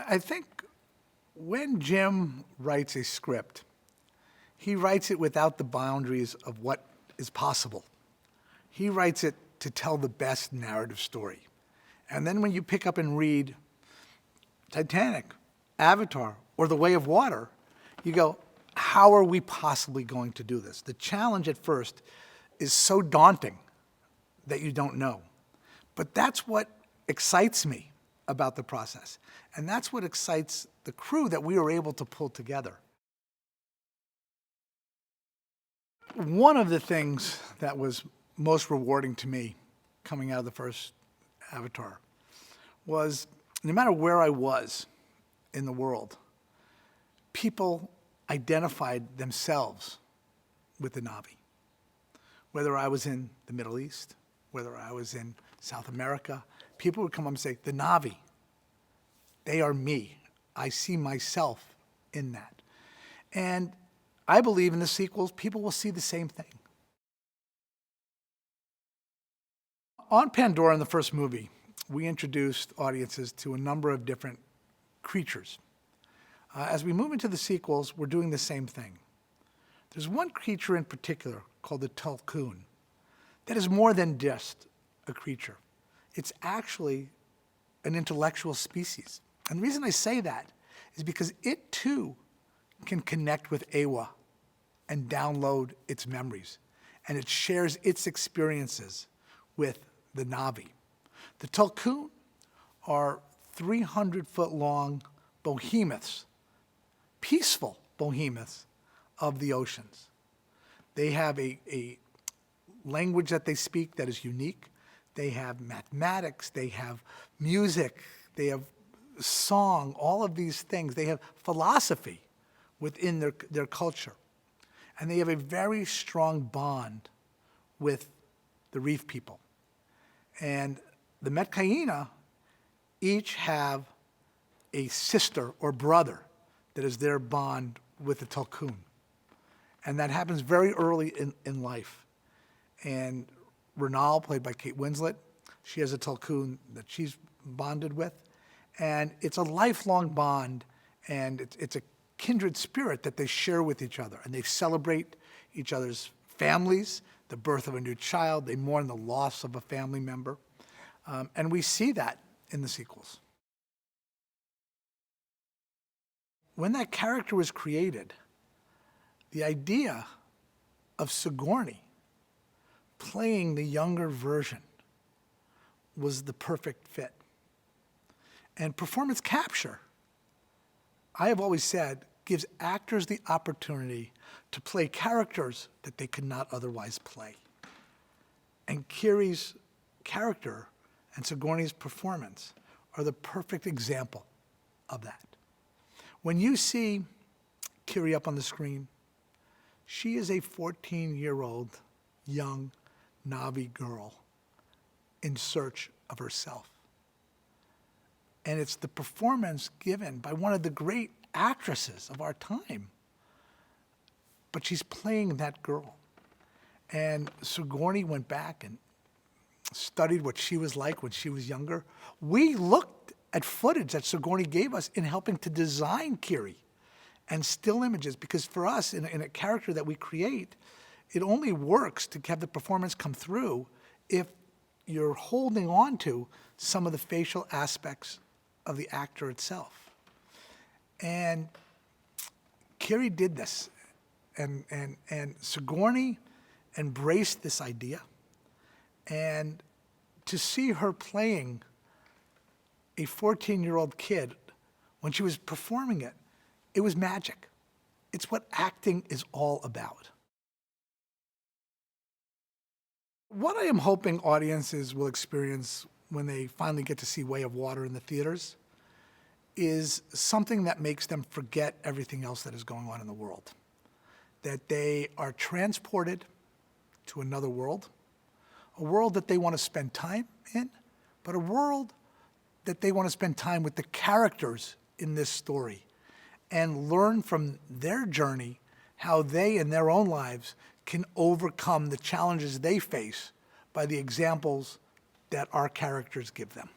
I think when Jim writes a script, he writes it without the boundaries of what is possible. He writes it to tell the best narrative story. And then when you pick up and read Titanic, Avatar, or The Way of Water, you go, how are we possibly going to do this? The challenge at first is so daunting that you don't know. But that's what excites me about the process. And that's what excites the crew that we were able to pull together. One of the things that was most rewarding to me coming out of the first Avatar was no matter where I was in the world, people identified themselves with the Na'vi. Whether I was in the Middle East, whether I was in South America, people would come up and say, the Na'vi, they are me. I see myself in that. And I believe in the sequels, people will see the same thing. On Pandora, in the first movie, we introduced audiences to a number of different creatures. As we move into the sequels, we're doing the same thing. There's one creature in particular called the Tulkun that is more than just a creature. It's actually an intellectual species. And the reason I say that is because it too can connect with Ewa and download its memories. And it shares its experiences with the Na'vi. The Tulkun are 300-foot-long behemoths, peaceful behemoths of the oceans. They have a language that they speak that is unique. They have mathematics, they have music, they have song, all of these things. They have philosophy within their culture. And they have a very strong bond with the reef people. And the Metkayina each have a sister or brother that is their bond with the Tulkun. And that happens very early in life. And Renal, played by Kate Winslet, she has a Tulkun that she's bonded with. And it's a lifelong bond, and it's a kindred spirit that they share with each other. And they celebrate each other's families, the birth of a new child. They mourn the loss of a family member. And we see that in the sequels. When that character was created, the idea of Sigourney playing the younger version was the perfect fit. And performance capture, I have always said, gives actors the opportunity to play characters that they could not otherwise play. And Kiri's character and Sigourney's performance are the perfect example of that. When you see Kiri up on the screen, she is a 14-year-old young Na'vi girl in search of herself. And it's the performance given by one of the great actresses of our time. But she's playing that girl. And Sigourney went back and studied what she was like when she was younger. We looked at footage that Sigourney gave us in helping to design Kiri and still images, because for us, in a character that we create, it only works to have the performance come through if you're holding on to some of the facial aspects of the actor itself. And Kiri did this, and Sigourney embraced this idea. And to see her playing a 14-year-old kid when she was performing it, it was magic. It's what acting is all about. What I am hoping audiences will experience when they finally get to see Way of Water in the theaters is something that makes them forget everything else that is going on in the world. That they are transported to another world, a world that they want to spend time in, but a world that they want to spend time with the characters in this story and learn from their journey how they in their own lives can overcome the challenges they face by the examples that our characters give them.